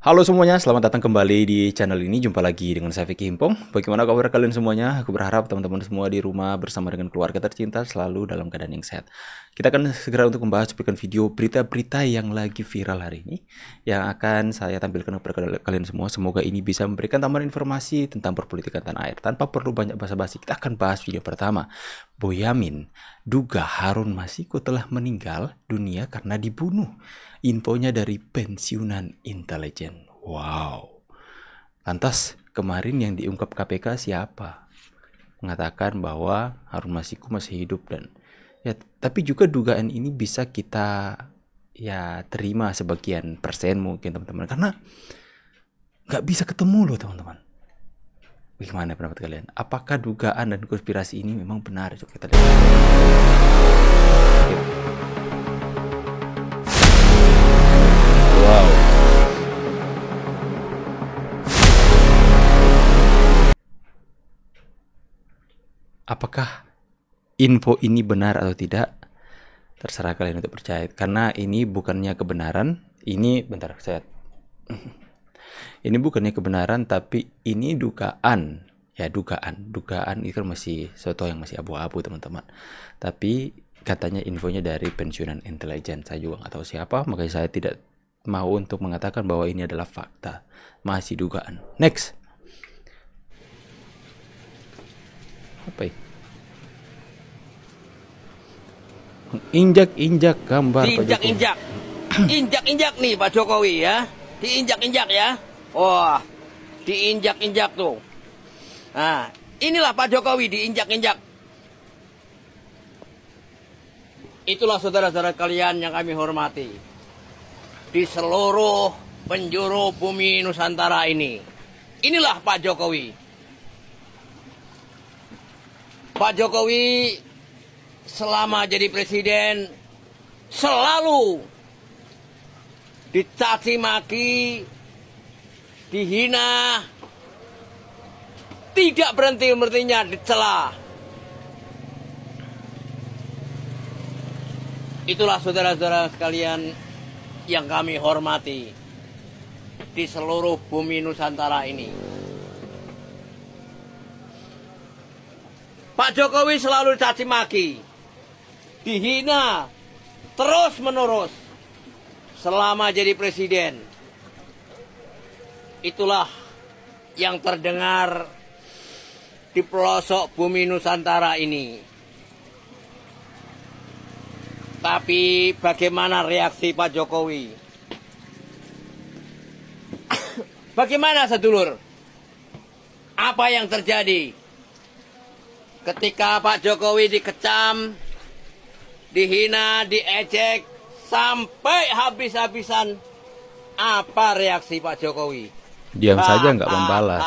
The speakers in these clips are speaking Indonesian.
Halo semuanya, selamat datang kembali di channel ini. Jumpa lagi dengan saya Vicky Himpong. Bagaimana kabar kalian semuanya? Aku berharap teman-teman semua di rumah bersama dengan keluarga tercinta selalu dalam keadaan yang sehat. Kita akan segera untuk membahas cuplikan video berita-berita yang lagi viral hari ini, yang akan saya tampilkan kepada kalian semua. Semoga ini bisa memberikan tambahan informasi tentang perpolitikan tanah air. Tanpa perlu banyak basa-basi, kita akan bahas video pertama. Boyamin duga Harun Masiku telah meninggal dunia karena dibunuh. Infonya dari pensiunan intelijen. Wow. Lantas kemarin yang diungkap KPK siapa? Mengatakan bahwa Harun Masiku masih hidup dan ya, tapi juga dugaan ini bisa kita terima sebagian persen mungkin teman-teman, karena nggak bisa ketemu loh teman-teman. Bagaimana pendapat kalian? Apakah dugaan dan konspirasi ini memang benar? Coba kita lihat. Wow. Apakah info ini benar atau tidak? Terserah kalian untuk percaya. Karena ini bukannya kebenaran. Ini bentar saya. Ini bukannya kebenaran, tapi ini dugaan. Ya dugaan itu masih sesuatu yang masih abu-abu teman-teman. Tapi katanya infonya dari pensiunan intelijen. Saya juga nggak tahu siapa, makanya saya tidak mau untuk mengatakan bahwa ini adalah fakta. Masih dugaan. Next. Apa ini? Injak-injak gambar diinjak-injak. Injak-injak nih Pak Jokowi ya. Diinjak-injak ya. Wah, diinjak-injak tuh. Nah, inilah Pak Jokowi diinjak-injak. Itulah saudara-saudara kalian yang kami hormati. Di seluruh penjuru bumi Nusantara ini. Inilah Pak Jokowi. Pak Jokowi selama jadi presiden selalu dicaci maki, dihina, tidak berhenti-hentinya dicela. Itulah saudara-saudara sekalian yang kami hormati di seluruh bumi Nusantara ini. Pak Jokowi selalu dicaci maki, dihina, terus-menerus selama jadi presiden. Itulah yang terdengar di pelosok bumi Nusantara ini. Tapi bagaimana reaksi Pak Jokowi? Bagaimana sedulur? Apa yang terjadi ketika Pak Jokowi dikecam, dihina, diejek, sampai habis-habisan? Apa reaksi Pak Jokowi? Diam saja, nggak membalas.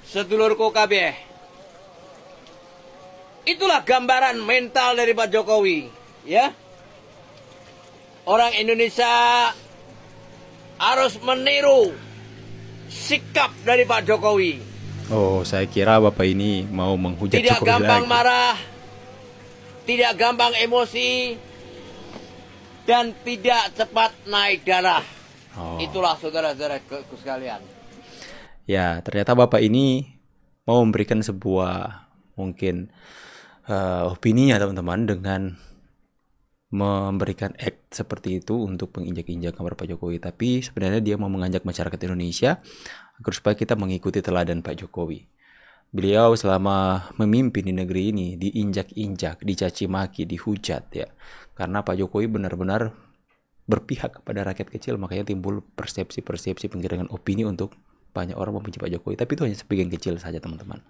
Sedulurku kabeh, itulah gambaran mental dari Pak Jokowi, ya. Orang Indonesia harus meniru sikap dari Pak Jokowi. Oh, saya kira Bapak ini mau menghujat Tidak Jokowi gampang lagi. marah, tidak gampang emosi, dan tidak cepat naik darah. Oh. Itulah saudara-saudaraku sekalian. Ya, ternyata Bapak ini mau memberikan sebuah mungkin opininya teman-teman dengan memberikan act seperti itu untuk menginjak-injak gambar Pak Jokowi. Tapi sebenarnya dia mau mengajak masyarakat Indonesia agar supaya kita mengikuti teladan Pak Jokowi. Beliau selama memimpin di negeri ini diinjak-injak, dicaci maki, dihujat ya. Karena Pak Jokowi benar-benar berpihak kepada rakyat kecil, makanya timbul persepsi-persepsi penggiringan opini untuk banyak orang membenci Pak Jokowi. Tapi itu hanya sebagian kecil saja teman-teman.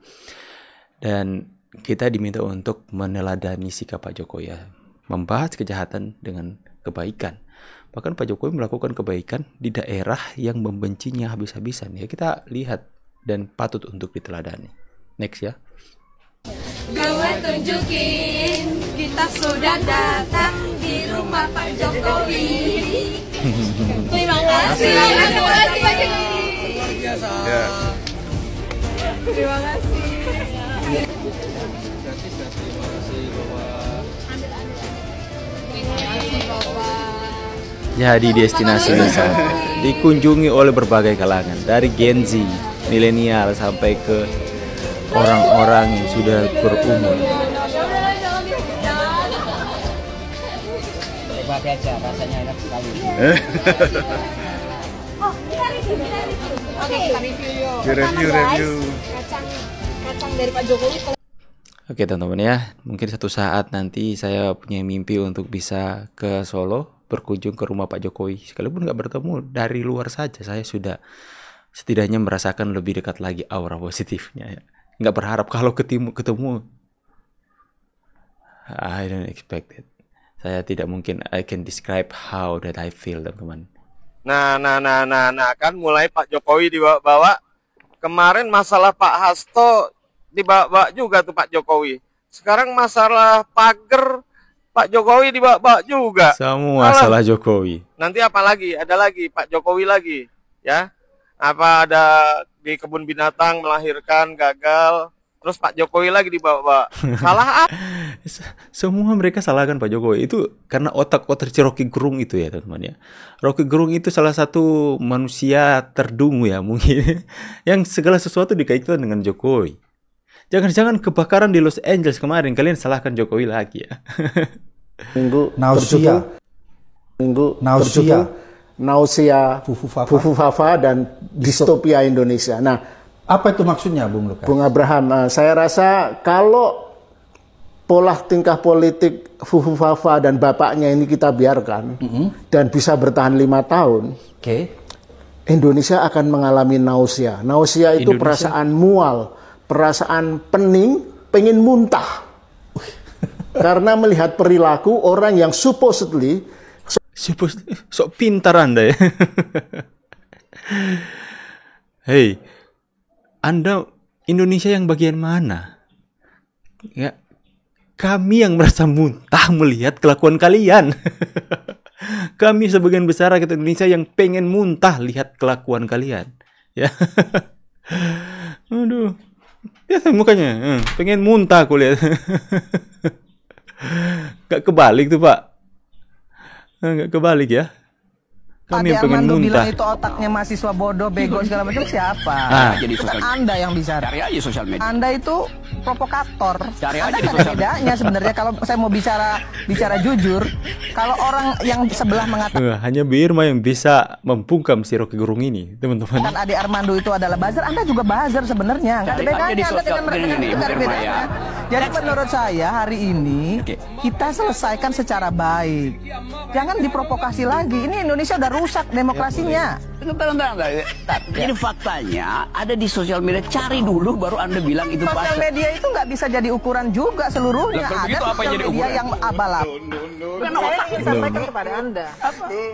Dan kita diminta untuk meneladani sikap Pak Jokowi ya. Membahas kejahatan dengan kebaikan. Bahkan Pak Jokowi melakukan kebaikan di daerah yang membencinya habis-habisan. Ya, kita lihat dan patut untuk diteladani. Next ya. Gue tunjukin kita sudah datang di rumah Pak Jokowi. Terima kasih. Terima kasih Pak Jokowi. Luar biasa. Ya. Terima kasih. Terima kasih Bapak. jadi destinasi wisata, dikunjungi oleh berbagai kalangan, dari Gen Z, milenial sampai ke orang-orang yang sudah berumur. Coba aja, rasanya enak sekali. Oh, kita review. Oke, kita review yuk. Review. Kacang dari Pak Jokowi. Oke teman-teman ya, mungkin suatu saat nanti saya punya mimpi untuk bisa ke Solo, berkunjung ke rumah Pak Jokowi. Sekalipun nggak bertemu, dari luar saja saya sudah setidaknya merasakan lebih dekat lagi aura positifnya ya. Nggak berharap kalau ketemu. I don't expect it. Saya tidak mungkin I can describe how that I feel, teman-teman. Nah, kan mulai Pak Jokowi dibawa-bawa. Kemarin masalah Pak Hasto dibawa-bawa juga tuh Pak Jokowi. Sekarang masalah pagar Pak Jokowi dibawa-bawa juga. Semua salah Jokowi. Nanti apa lagi? Ada lagi Pak Jokowi lagi, ya. Apa ada di kebun binatang melahirkan gagal, terus Pak Jokowi lagi dibawa-bawa. Salah apa? Semua mereka salahkan Pak Jokowi. Itu karena otak-otak si Rocky Gerung itu ya teman-teman ya. Rocky Gerung itu salah satu manusia terdungu ya mungkin yang segala sesuatu dikaitkan dengan Jokowi. Jangan-jangan kebakaran di Los Angeles kemarin kalian salahkan Jokowi lagi ya. Nausea, Fufu Fafa dan distopia Indonesia. Nah, apa itu maksudnya, Bung Lukas? Bung Abraham, saya rasa kalau pola tingkah politik Fufu Fafa dan bapaknya ini kita biarkan dan bisa bertahan 5 tahun, Indonesia akan mengalami nausea. Nausea itu perasaan mual, perasaan pening, pengen muntah. Karena melihat perilaku orang yang supposedly sok pintar Anda ya. Hei, Anda Indonesia yang bagian mana? Ya, kami yang merasa muntah melihat kelakuan kalian. Kami sebagian besar rakyat Indonesia yang pengen muntah lihat kelakuan kalian. Ya, aduh, lihat mukanya, pengen muntah aku lihat. Gak kebalik tuh Pak. Nggak kebalik ya. Kami Ade pengen Armando muntah. bilang itu otaknya mahasiswa bodoh, bego segala macam siapa? Jadi Itu kan Anda yang bicara. Cari aja sosial media. Anda itu provokator. Cari Anda aja di nggak ada sosial bedanya sebenarnya kalau saya mau bicara jujur. Kalau orang yang sebelah mengatakan Hanya Bu Irma yang bisa membungkam si Rocky Gerung ini, teman-teman. Ade Armando itu adalah buzzer, Anda juga buzzer sebenarnya. Nggak ada Cari aja bedanya di Anda sosial dengan mereka. media ini, Nggak ada Bu Irma, bedanya. ya. Jadi menurut saya hari ini kita selesaikan secara baik. Jangan diprovokasi lagi. Ini Indonesia udah rusak demokrasinya. Bentar. Jadi faktanya ada di sosial media. Cari dulu baru Anda bilang itu Sosial pas. media itu nggak bisa jadi ukuran juga seluruhnya. Lah, kalau Ada begitu apa yang sosial jadi media ukuran? yang abal-abal. Saya ingin sampaikan kepada Anda.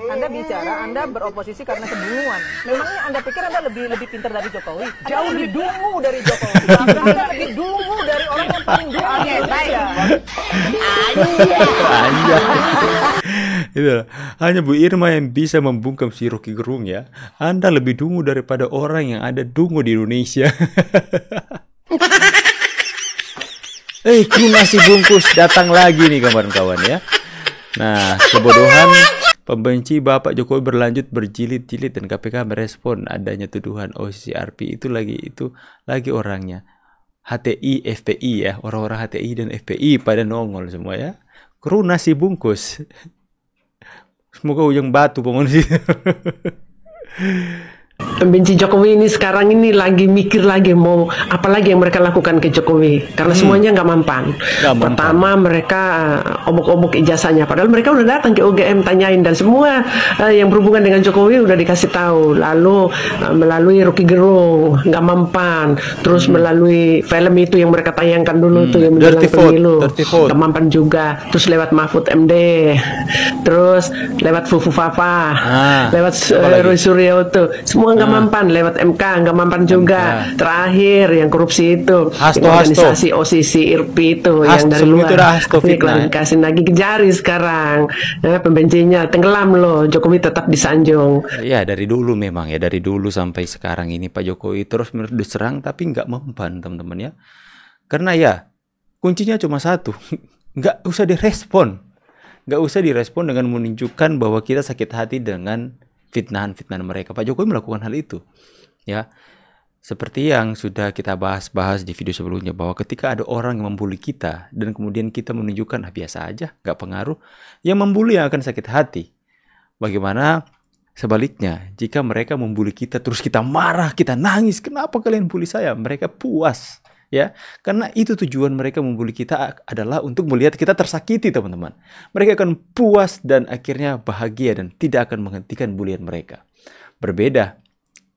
Anda bicara, Anda beroposisi karena kebingungan. Memangnya Anda pikir Anda lebih pintar dari Jokowi? Jauh lebih dungu dari Jokowi. Anda lebih dungu dari orang yang paling dungu di Indonesia. Itu hanya Bu Irma yang bisa membungkam si Rocky Gerung ya. Anda lebih dungu daripada orang yang ada dungu di Indonesia. Kru nasi bungkus datang lagi nih kawan-kawan ya. Nah, kebodohan pembenci Bapak Jokowi berlanjut berjilid-jilid dan KPK merespon adanya tuduhan OCRP itu lagi orangnya. HTI, FPI ya, orang-orang HTI dan FPI pada nongol semua ya. Kru nasi bungkus. Semoga ujung batu bangun sih. Pembenci Jokowi ini sekarang ini lagi mikir lagi mau apa lagi yang mereka lakukan ke Jokowi karena semuanya nggak mampan. Pertama mereka obok-obok ijazahnya, padahal mereka udah datang ke UGM tanyain dan semua yang berhubungan dengan Jokowi udah dikasih tahu. Lalu melalui Rocky Gerung nggak mampan, terus melalui film itu yang mereka tayangkan dulu tuh yang menjelang pemilu nggak mampan juga. Terus lewat Mahfud MD, terus lewat Fufu Fafa, lewat Roy Suryo tuh semua nggak mampan, lewat MK nggak mampan juga. Terakhir yang korupsi itu organisasi OSISI IRPI itu yang dari luar klarifikasi lagi kejari sekarang pembencinya tenggelam loh. Jokowi tetap disanjung ya dari dulu memang ya, dari dulu sampai sekarang ini Pak Jokowi terus diserang tapi nggak mempan teman-teman ya, karena ya kuncinya cuma satu, nggak usah direspon. nggak usah direspon dengan menunjukkan bahwa kita sakit hati dengan fitnahan-fitnahan mereka. Pak Jokowi melakukan hal itu, ya. Seperti yang sudah kita bahas di video sebelumnya, bahwa ketika ada orang yang membuli kita dan kemudian kita menunjukkan biasa aja, nggak pengaruh, yang membuli yang akan sakit hati. Bagaimana sebaliknya, jika mereka membuli kita terus kita marah, kita nangis, kenapa kalian bully saya? Mereka puas, ya, karena itu tujuan mereka membuli kita adalah untuk melihat kita tersakiti, teman-teman. Mereka akan puas dan akhirnya bahagia dan tidak akan menghentikan bulian mereka. Berbeda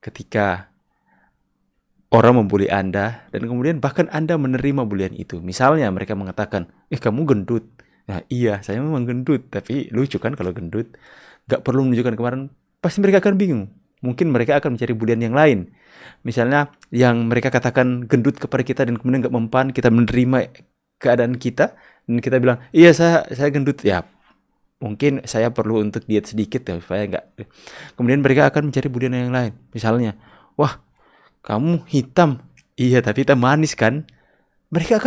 ketika orang membuli Anda dan kemudian bahkan Anda menerima bulian itu. Misalnya mereka mengatakan, kamu gendut. Nah, iya, saya memang gendut, tapi lucu kan kalau gendut. Gak perlu menunjukkan kemarin, pasti mereka akan bingung. Mungkin mereka akan mencari bulian yang lain. Misalnya yang mereka katakan gendut kepada kita dan kemudian gak mempan, kita menerima keadaan kita dan kita bilang, iya saya gendut. Ya, mungkin saya perlu untuk diet sedikit ya, supaya nggak. Kemudian mereka akan mencari bulian yang lain. Misalnya, wah, kamu hitam. Iya, tapi hitam manis kan? Mereka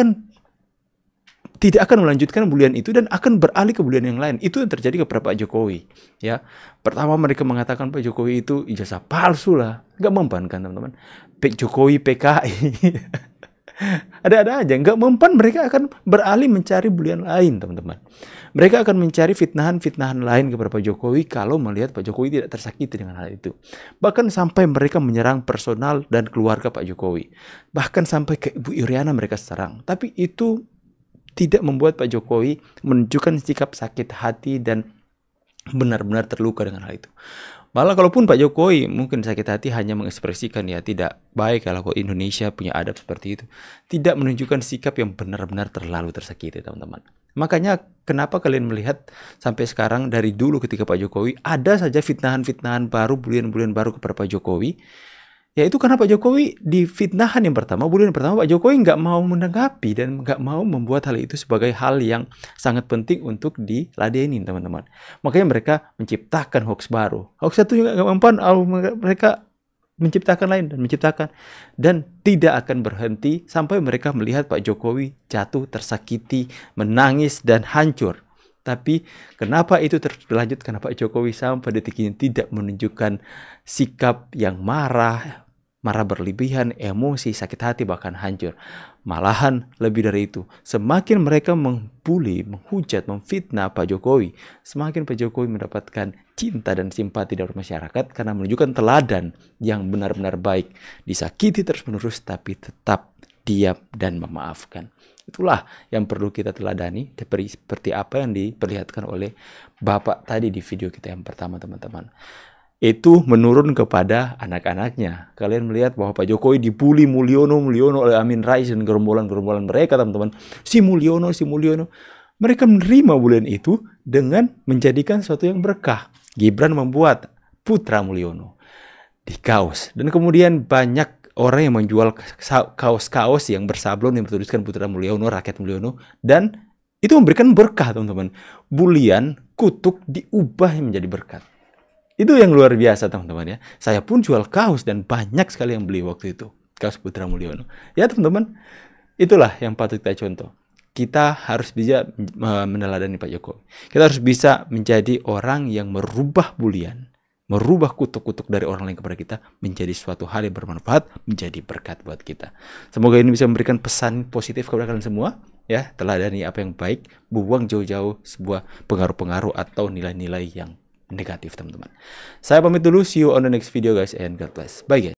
tidak akan melanjutkan bulian itu dan akan beralih ke bulian yang lain. Itu yang terjadi kepada Pak Jokowi, ya. Pertama mereka mengatakan Pak Jokowi itu ijazah palsu lah. Nggak mempan kan, teman-teman? Pak Jokowi PKI. Ada-ada aja, nggak mempan, mereka akan beralih mencari bulian lain, teman-teman. Mereka akan mencari fitnahan-fitnahan lain kepada Pak Jokowi kalau melihat Pak Jokowi tidak tersakiti dengan hal itu. Bahkan sampai mereka menyerang personal dan keluarga Pak Jokowi. Bahkan sampai ke Ibu Iriana mereka serang. Tapi itu tidak membuat Pak Jokowi menunjukkan sikap sakit hati dan benar-benar terluka dengan hal itu. Malah kalaupun Pak Jokowi mungkin sakit hati hanya mengekspresikan, ya tidak baik kalau Indonesia punya adab seperti itu. Tidak menunjukkan sikap yang benar-benar terlalu tersakiti, teman-teman. Makanya kenapa kalian melihat sampai sekarang dari dulu ketika Pak Jokowi ada saja fitnahan-fitnahan baru, bulian-bulian baru kepada Pak Jokowi. Yaitu karena Pak Jokowi di fitnahan yang pertama, bulian pertama, Pak Jokowi nggak mau menanggapi dan nggak mau membuat hal itu sebagai hal yang sangat penting untuk diladenin, teman-teman. Makanya mereka menciptakan hoax baru. Hoax satu juga nggak mempan, mereka menciptakan lain dan menciptakan. Dan tidak akan berhenti sampai mereka melihat Pak Jokowi jatuh, tersakiti, menangis, dan hancur. Tapi kenapa itu terlanjut? Karena Pak Jokowi sampai detik ini tidak menunjukkan sikap yang marah berlebihan, emosi, sakit hati, bahkan hancur. Malahan lebih dari itu, semakin mereka membuli, menghujat, memfitnah Pak Jokowi, semakin Pak Jokowi mendapatkan cinta dan simpati dari masyarakat karena menunjukkan teladan yang benar-benar baik. Disakiti terus-menerus tapi tetap diam dan memaafkan. Itulah yang perlu kita teladani, seperti apa yang diperlihatkan oleh Bapak tadi di video kita yang pertama, teman-teman. Itu menurun kepada anak-anaknya. Kalian melihat bahwa Pak Jokowi dibully Mulyono oleh Amin Rais dan gerombolan-gerombolan mereka, teman-teman. Si Mulyono. Mereka menerima bulian itu dengan menjadikan sesuatu yang berkah. Gibran membuat Putra Mulyono di kaos. Dan kemudian banyak orang yang menjual kaos-kaos yang bersablon yang bertuliskan Putra Mulyono, rakyat Mulyono. Dan itu memberikan berkah, teman-teman. Bulian, kutuk diubah menjadi berkat. Itu yang luar biasa, teman-teman, ya. Saya pun jual kaos dan banyak sekali yang beli waktu itu. Kaos Putra Mulyono. Ya, teman-teman, itulah yang patut kita contoh. Kita harus bisa meneladani Pak Jokowi. Kita harus bisa menjadi orang yang merubah bulian, merubah kutuk-kutuk dari orang lain kepada kita menjadi suatu hal yang bermanfaat, menjadi berkat buat kita. Semoga ini bisa memberikan pesan positif kepada kalian semua, ya. Teladani apa yang baik, buang jauh-jauh sebuah pengaruh-pengaruh atau nilai-nilai yang negatif, teman-teman. Saya pamit dulu, see you on the next video guys, and God bless. Bye guys.